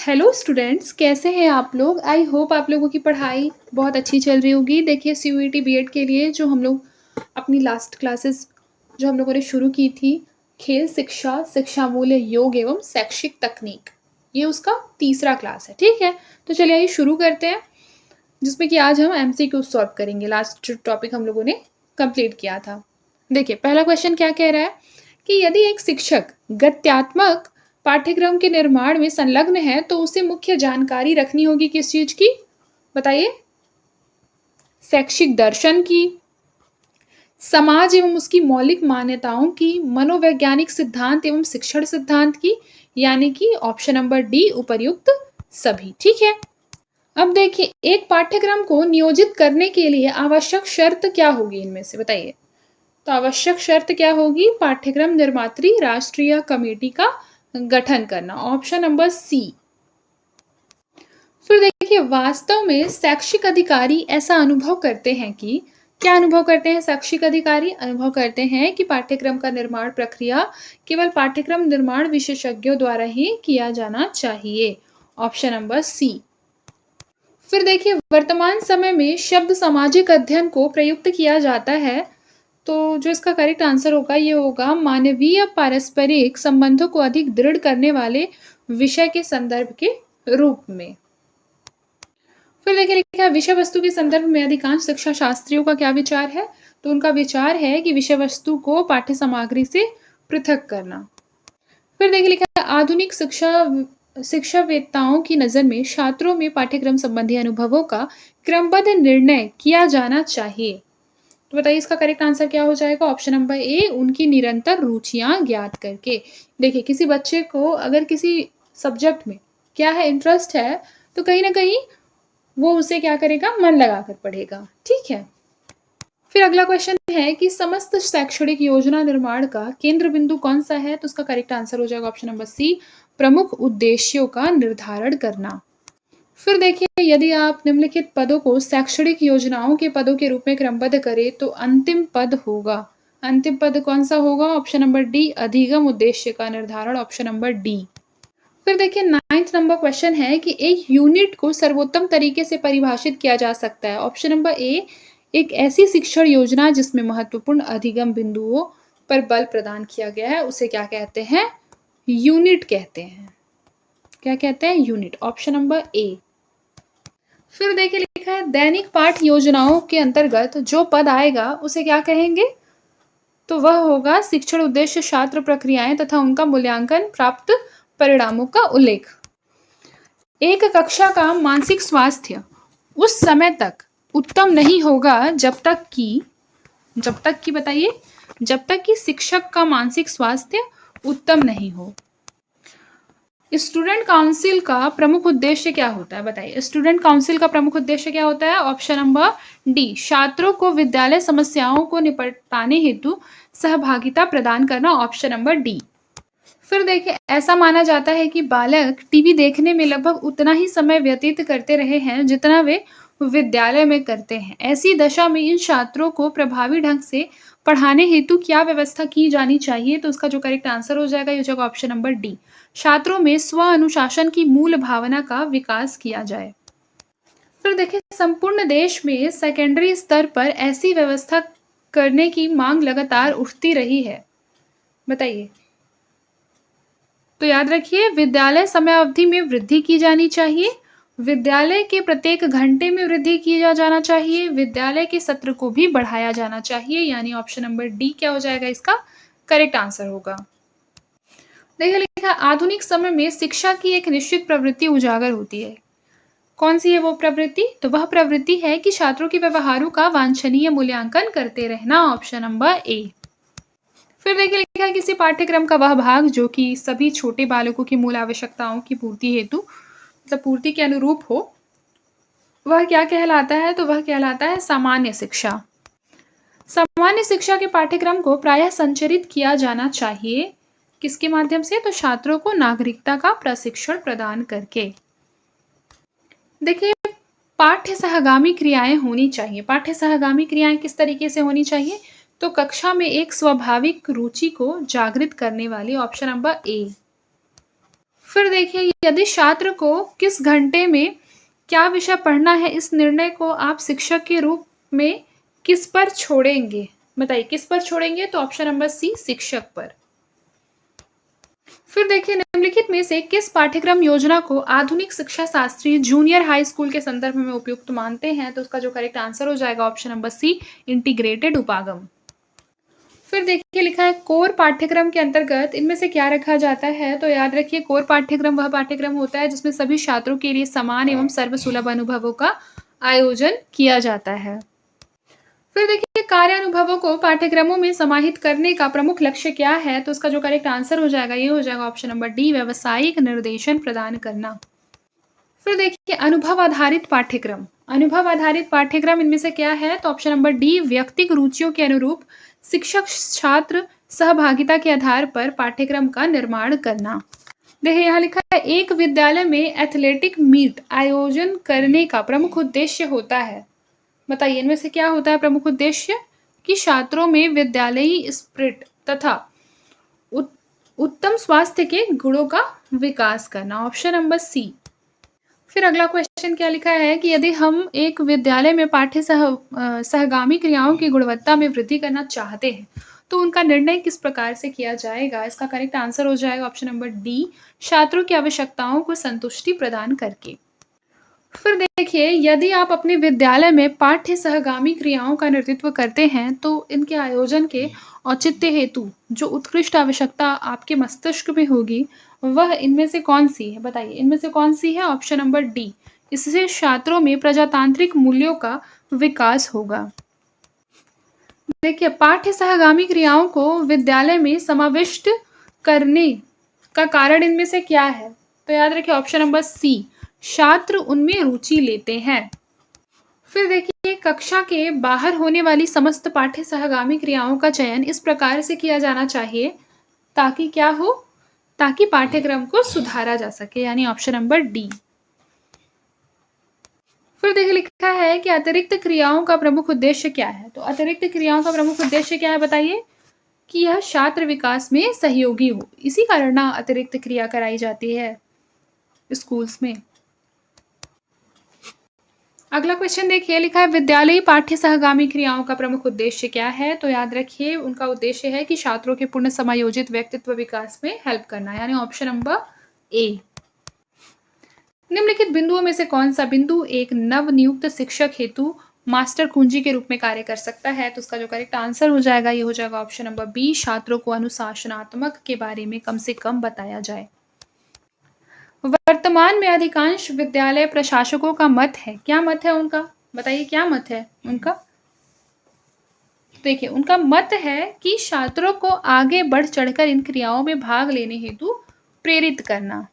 Hello students, कैसे हैं आप लोग? आई होप आप लोगों की पढ़ाई बहुत अच्छी चल रही होगी। देखिए सीयूईटी बीएड के लिए जो हम लोग अपनी लास्ट क्लासेस जो हम लोगों ने शुरू की थी, खेल शिक्षा, शिक्षा मूल्य, योग एवं शैक्षिक तकनीक, ये उसका तीसरा क्लास है। ठीक है, तो चलिए आइए शुरू करते हैं, जिसमें कि आज हम एमसीक्यू सॉल्व करेंगे। लास्ट जो टॉपिक हम लोगों ने कंप्लीट किया था। देखिए पहला क्वेश्चन क्या कह रहा है कि यदि एक शिक्षक गद्यात्मक पाठ्यक्रम के निर्माण में संलग्न है तो उसे मुख्य जानकारी रखनी होगी किस चीज की? बताइए। शैक्षिक दर्शन की, समाज एवं उसकी मौलिक मान्यताओं की, मनोवैज्ञानिक सिद्धांत एवं शिक्षण सिद्धांत की, यानी कि ऑप्शन नंबर डी उपर्युक्त सभी। ठीक है, अब देखिए एक पाठ्यक्रम को नियोजित करने के लिए आवश्यक शर्त क्या होगी इनमें से? बताइए। तो आवश्यक शर्त क्या होगी? पाठ्यक्रम निर्मात्री राष्ट्रीय कमेटी का गठन करना, ऑप्शन नंबर सी। फिर देखिए वास्तव में शैक्षिक अधिकारी ऐसा अनुभव करते हैं कि, क्या अनुभव करते हैं शैक्षिक अधिकारी? अनुभव करते हैं कि पाठ्यक्रम का निर्माण प्रक्रिया केवल पाठ्यक्रम निर्माण विशेषज्ञों द्वारा ही किया जाना चाहिए, ऑप्शन नंबर सी। फिर देखिए वर्तमान समय में शब्द सामाजिक अध्ययन को प्रयुक्त किया जाता है, तो जो इसका करेक्ट आंसर होगा ये होगा मानवीय पारस्परिक संबंधों को अधिक दृढ़ करने वाले विषय के संदर्भ के रूप में। फिर देखिए लिखा है विषय वस्तु के संदर्भ में अधिकांश शिक्षा शास्त्रियों का क्या विचार है? तो उनका विचार है कि विषय वस्तु को पाठ्य सामग्री से पृथक करना। फिर देखिए लिखा है आधुनिक शिक्षावेत्ताओं की नजर में छात्रों में पाठ्यक्रम संबंधी अनुभवों का क्रमबद्ध निर्णय किया जाना चाहिए। तो बताइए इसका करेक्ट आंसर क्या हो जाएगा? ऑप्शन नंबर ए, उनकी निरंतर रुचियां ज्ञात करके। देखिए किसी बच्चे को अगर किसी सब्जेक्ट में क्या है, इंटरेस्ट है, तो कहीं ना कहीं वो उसे क्या करेगा, मन लगाकर पढ़ेगा। ठीक है, फिर अगला क्वेश्चन है कि समस्त शैक्षणिक योजना निर्माण का केंद्र बिंदु कौन सा है? तो उसका करेक्ट आंसर हो जाएगा ऑप्शन नंबर सी, प्रमुख उद्देश्यों का निर्धारण करना। फिर देखिए यदि आप निम्नलिखित पदों को शैक्षणिक योजनाओं के पदों के रूप में क्रमबद्ध करें तो अंतिम पद होगा, अंतिम पद कौन सा होगा? ऑप्शन नंबर डी, अधिगम उद्देश्य का निर्धारण, ऑप्शन नंबर डी। फिर देखिए 9th नंबर क्वेश्चन है कि एक यूनिट को सर्वोत्तम तरीके से परिभाषित किया जा सकता है। ऑप्शन नंबर ए, एक ऐसी शिक्षण योजना जिसमें महत्वपूर्ण अधिगम बिंदुओं पर बल प्रदान किया गया है, उसे क्या कहते हैं? यूनिट कहते हैं। क्या कहते हैं? Unit, option number A. फिर देखिए लिखा है दैनिक पाठ योजनाओं के अंतर्गत जो पद आएगा उसे क्या कहेंगे? तो वह होगा शिक्षण उद्देश्य, छात्र प्रक्रियाएं तथा उनका मूल्यांकन, प्राप्त परिणामों का उल्लेख। एक कक्षा का मानसिक स्वास्थ्य उस समय तक उत्तम नहीं होगा जब तक कि बताइए, जब तक कि शिक्षक का मानसिक स्वास्थ्य उत्तम नहीं हो। स्टूडेंट काउंसिल का प्रमुख उद्देश्य क्या होता है? बताइए स्टूडेंट काउंसिल का प्रमुख उद्देश्य क्या होता है? ऑप्शन नंबर डी, छात्रों को विद्यालय समस्याओं को निपटाने हेतु सहभागिता प्रदान करना, ऑप्शन नंबर डी। फिर देखिए ऐसा माना जाता है कि बालक टीवी देखने में लगभग उतना ही समय व्यतीत करते रहे हैं जितना वे विद्यालय में करते हैं। ऐसी दशा में इन छात्रों को प्रभावी ढंग से पढ़ाने हेतु क्या व्यवस्था की जानी चाहिए? तो उसका जो करेक्ट आंसर हो जाएगा ये हो जाएगा ऑप्शन नंबर डी, छात्रों में स्व अनुशासन की मूल भावना का विकास किया जाए। फिर देखिए संपूर्ण देश में सेकेंडरी स्तर पर ऐसी व्यवस्था करने की मांग लगातार उठती रही है। बताइए। तो याद रखिए विद्यालय समय अवधि में वृद्धि की जानी चाहिए, विद्यालय के प्रत्येक घंटे में वृद्धि किया जाना चाहिए, विद्यालय के सत्र को भी बढ़ाया जाना चाहिए, यानी ऑप्शन नंबर डी क्या हो जाएगा इसका करेक्ट आंसर होगा। देखिए लिखा आधुनिक समय में शिक्षा की एक निश्चित प्रवृत्ति उजागर होती है। कौन सी है वो प्रवृत्ति? तो वह प्रवृत्ति है कि छात्रों के व्यवहारों का वांछनीय मूल्यांकन करते रहना, ऑप्शन नंबर ए। फिर देखिए लिखा है किसी पाठ्यक्रम का वह भाग जो कि सभी छोटे बालकों की मूल आवश्यकताओं की पूर्ति हेतु, मतलब पूर्ति के अनुरूप हो, वह क्या कहलाता है? तो वह कहलाता है सामान्य शिक्षा। सामान्य शिक्षा के पाठ्यक्रम को प्रायः संचरित किया जाना चाहिए, किसके माध्यम से? तो छात्रों को नागरिकता का प्रशिक्षण प्रदान करके। देखिए पाठ्य सहगामी क्रियाएं होनी चाहिए। पाठ्य सहगामी क्रियाएं किस तरीके से होनी चाहिए? तो कक्षा में एक स्वाभाविक रुचि को जागृत करने वाली, ऑप्शन नंबर ए। फिर देखिए, यदि छात्र को किस घंटे में क्या विषय पढ़ना है, इस निर्णय को आप शिक्षक के रूप में किस पर छोड़ेंगे? बताइए किस पर छोड़ेंगे? तो ऑप्शन नंबर सी, शिक्षक पर। फिर देखिए, निम्नलिखित में से किस पाठ्यक्रम योजना को आधुनिक शिक्षा शास्त्री जूनियर हाई स्कूल के संदर्भ में उपयुक्त मानते हैं? तो उसका जो करेक्ट आंसर हो जाएगा ऑप्शन नंबर सी, इंटीग्रेटेड उपागम। फिर देखिए, लिखा है कोर पाठ्यक्रम के अंतर्गत इनमें से क्या रखा जाता है? तो याद रखिए, कोर पाठ्यक्रम वह पाठ्यक्रम होता है जिसमें सभी छात्रों के लिए समान एवं सर्वसुलभ अनुभवों का आयोजन किया जाता है। फिर देखिए, कार्य अनुभवों को पाठ्यक्रमों में समाहित करने का प्रमुख लक्ष्य क्या है? तो उसका जो करेक्ट आंसर हो जाएगा, ये हो जाएगा ऑप्शन नंबर डी, व्यावसायिक निर्देशन प्रदान करना। फिर देखिए, अनुभव आधारित पाठ्यक्रम। अनुभव आधारित पाठ्यक्रम इनमें से क्या है? तो ऑप्शन नंबर डी, व्यक्तिगत रुचियों के अनुरूप शिक्षक छात्र सहभागिता के आधार पर पाठ्यक्रम का निर्माण करना। देखिए, यहाँ लिखा है एक विद्यालय में एथलेटिक मीट आयोजन करने का प्रमुख उद्देश्य होता है। बताइए इनमें से क्या होता है प्रमुख उद्देश्य? कि छात्रों में विद्यालयी स्पिरिट तथा उत्तम स्वास्थ्य के गुणों का विकास करना। Option number C. फिर अगला क्वेश्चन क्या लिखा है कि यदि हम एक विद्यालय में सहगामी क्रियाओं की गुणवत्ता में वृद्धि करना चाहते हैं तो उनका निर्णय किस प्रकार से किया जाएगा? इसका करेक्ट आंसर हो जाएगा ऑप्शन नंबर डी, छात्रों की आवश्यकताओं को संतुष्टि प्रदान करके। फिर देखिए, यदि आप अपने विद्यालय में पाठ्य सहगामी क्रियाओं का नेतृत्व करते हैं तो इनके आयोजन के औचित्य हेतु जो उत्कृष्ट आवश्यकता आपके मस्तिष्क में होगी वह इनमें से कौन सी है? बताइए इनमें से कौन सी है? ऑप्शन नंबर डी, इससे छात्रों में प्रजातांत्रिक मूल्यों का विकास होगा। देखिए, पाठ्य सहगामी क्रियाओं को विद्यालय में समाविष्ट करने का कारण इनमें से क्या है? तो याद रखिए ऑप्शन नंबर सी, छात्र उनमें रुचि लेते हैं। फिर देखिए, कक्षा के बाहर होने वाली समस्त पाठ्य सहगामी क्रियाओं का चयन इस प्रकार से किया जाना चाहिए ताकि क्या हो? ताकि पाठ्यक्रम को सुधारा जा सके, यानी ऑप्शन नंबर डी। फिर देखिए, लिखा है कि अतिरिक्त क्रियाओं का प्रमुख उद्देश्य क्या है? तो अतिरिक्त क्रियाओं का प्रमुख उद्देश्य क्या है? बताइए कि यह छात्र विकास में सहयोगी हो, इसी कारण ना अतिरिक्त क्रिया कराई जाती है स्कूल्स में। अगला क्वेश्चन देखिए, लिखा है विद्यालयी पाठ्य सहगामी क्रियाओं का प्रमुख उद्देश्य क्या है? तो याद रखिए उनका उद्देश्य है कि छात्रों के पूर्ण समायोजित व्यक्तित्व विकास में हेल्प करना, यानी ऑप्शन नंबर ए। निम्नलिखित बिंदुओं में से कौन सा बिंदु एक नव नियुक्त शिक्षक हेतु मास्टर कुंजी के रूप में कार्य कर सकता है? तो उसका जो करेक्ट आंसर हो जाएगा, ये हो जाएगा ऑप्शन नंबर बी, छात्रों को अनुशासनात्मक के बारे में कम से कम बताया जाए। वर्तमान में अधिकांश विद्यालय प्रशासकों का मत है, क्या मत है उनका? बताइए क्या मत है उनका? देखिए, उनका मत है कि छात्रों को आगे बढ़ चढ़कर इन क्रियाओं में भाग लेने हेतु प्रेरित करना।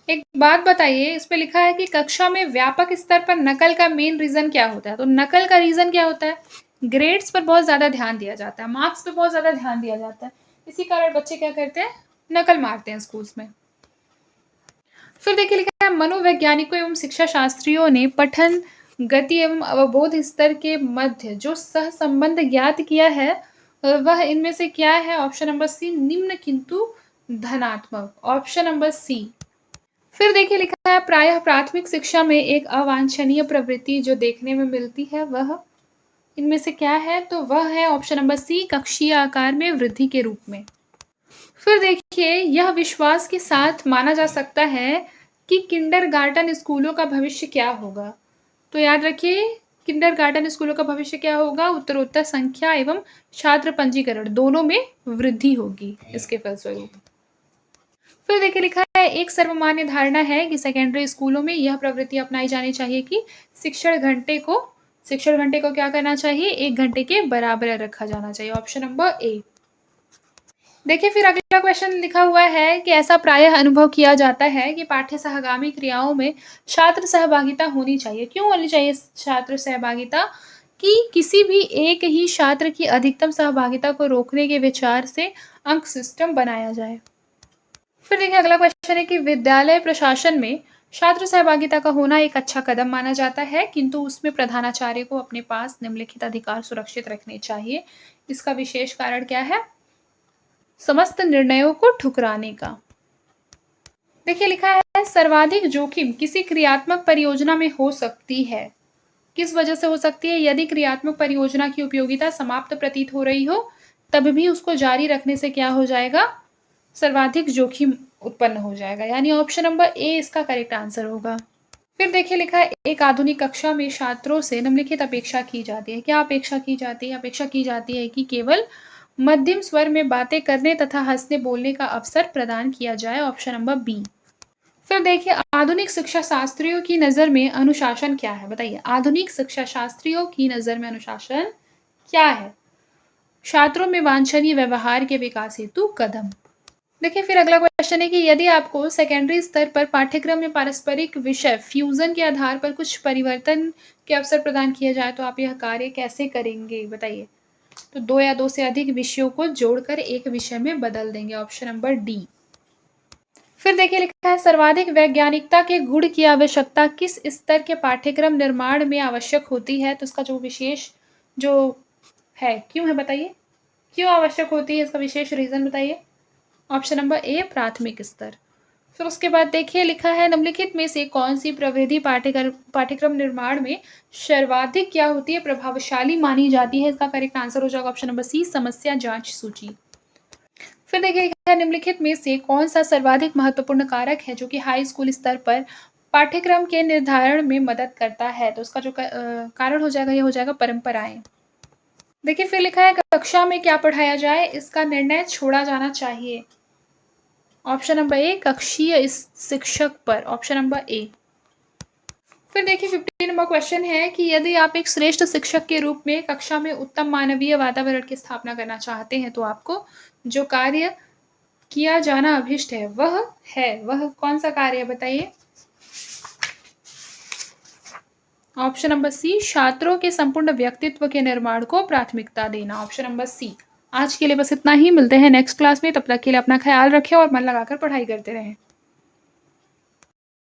एक बात बताइए, इस पे लिखा है कि कक्षा में व्यापक स्तर पर नकल का मेन रीजन क्या होता है? तो नकल का रीजन क्या होता है? ग्रेड्स पर बहुत ज्यादा ध्यान दिया जाता है, मार्क्स पे बहुत ज्यादा ध्यान दिया जाता है, इसी कारण बच्चे क्या करते हैं? नकल मारते हैं स्कूल्स में। फिर देखिए, लिखा है मनोवैज्ञानिकों एवं शिक्षा शास्त्रियों ने पठन गति एवं अवबोध स्तर के मध्य जो सह संबंध ज्ञात किया है वह इनमें से क्या है? ऑप्शन नंबर सी, निम्न किंतु धनात्मक। Option number C. फिर देखिए, लिखा है प्रायः प्राथमिक शिक्षा में एक अवांछनीय प्रवृत्ति जो देखने में मिलती है वह इनमें से क्या है? तो वह है ऑप्शन नंबर सी, कक्षीय आकार में वृद्धि के रूप में। फिर देखिए, यह विश्वास के साथ माना जा सकता है कि किंडरगार्टन स्कूलों का भविष्य क्या होगा? तो याद रखिए, किंडरगार्टन स्कूलों का भविष्य क्या होगा? उत्तरोत्तर संख्या एवं छात्र पंजीकरण दोनों में वृद्धि होगी इसके फलस्वरूप। फिर देखिए, लिखा है एक सर्वमान्य धारणा है कि सेकेंडरी स्कूलों में यह प्रवृत्ति अपनाई जानी चाहिए कि शिक्षण घंटे को क्या करना चाहिए? 1 घंटे के बराबर रखा जाना चाहिए। Option number A. देखिए, फिर अगला क्वेश्चन लिखा हुआ है कि ऐसा प्रायः अनुभव किया जाता है कि पाठ्य सहगामी क्रियाओं में छात्र सहभागिता होनी चाहिए। क्यों होनी चाहिए छात्र सहभागिता? कि किसी भी एक ही छात्र की अधिकतम सहभागिता को रोकने के विचार से अंक सिस्टम बनाया जाए। फिर देखिए, अगला क्वेश्चन है कि विद्यालय प्रशासन में छात्र सहभागिता का होना एक अच्छा कदम माना जाता है, किंतु उसमें प्रधानाचार्य को अपने पास निम्नलिखित अधिकार सुरक्षित रखने चाहिए। इसका विशेष कारण क्या है? समस्त निर्णयों को ठुकराने का। देखिए लिखा है सर्वाधिक जोखिम किसी क्रियात्मक परियोजना में हो सकती है। किस वजह से हो सकती है? यदि क्रियात्मक परियोजना की उपयोगिता समाप्त प्रतीत हो रही हो, तब भी उसको जारी रखने से क्या हो जाएगा? सर्वाधिक जोखिम उत्पन्न हो जाएगा। यानी ऑप्शन नंबर ए इसका करेक्ट आंसर होगा। फिर देखिए लिखा है एक आधुनिक कक्षा में छात्रों से निम्नलिखित अपेक्षा की जाती है। क्या अपेक्षा की जाती है? अपेक्षा की जाती है कि केवल मध्यम स्वर में बातें करने तथा हंसने बोलने का अवसर प्रदान किया जाए। Option number B. फिर देखिए आधुनिक शिक्षा शास्त्रियों की नज़र में अनुशासन क्या है? बताइए आधुनिक शिक्षा शास्त्रियों की नज़र में अनुशासन क्या है? छात्रों में वांछनीय व्यवहार के विकास हेतु कदम। देखिए फिर अगला क्वेश्चन है कि यदि आपको सेकेंडरी स्तर पर पाठ्यक्रम में पारस्परिक विषय फ्यूजन के आधार पर कुछ परिवर्तन के अवसर प्रदान किया जाए तो आप यह कार्य कैसे करेंगे? बताइए। तो 2 या 2 से अधिक विषयों को जोड़कर एक विषय में बदल देंगे। Option number D. फिर देखिए लिखा है सर्वाधिक वैज्ञानिकता के गुण की आवश्यकता किस स्तर के पाठ्यक्रम निर्माण में आवश्यक होती है? तो इसका जो विशेष जो है क्यों है बताइए? क्यों आवश्यक होती है? इसका विशेष रीज़न बताइए। ऑप्शन नंबर ए प्राथमिक स्तर। फिर उसके बाद देखिए लिखा है निम्नलिखित में से कौन सी प्रविधि पाठ्यक्रम निर्माण में सर्वाधिक क्या होती है? प्रभावशाली मानी जाती है। इसका करेक्ट आंसर हो जाएगा ऑप्शन नंबर सी समस्या जांच सूची। फिर देखिए निम्नलिखित में से कौन सा सर्वाधिक महत्वपूर्ण कारक है जो कि हाई स्कूल स्तर पर पाठ्यक्रम के निर्धारण में मदद करता है? तो उसका जो कारण हो जाएगा ये हो जाएगा परंपराएं। देखिए फिर लिखा है कक्षा में क्या पढ़ाया जाए इसका निर्णय छोड़ा जाना चाहिए। ऑप्शन नंबर ए कक्षीय शिक्षक पर। Option number A. फिर देखिए 15 नंबर क्वेश्चन है कि यदि आप एक श्रेष्ठ शिक्षक के रूप में कक्षा में उत्तम मानवीय वातावरण की स्थापना करना चाहते हैं तो आपको जो कार्य किया जाना अभिष्ट है वह कौन सा कार्य है बताइए। ऑप्शन नंबर सी छात्रों के संपूर्ण व्यक्तित्व के निर्माण को प्राथमिकता देना। Option number C. आज के लिए बस इतना ही, मिलते हैं नेक्स्ट क्लास में, तब तक के लिए अपना ख्याल रखें और मन लगाकर पढ़ाई करते रहें।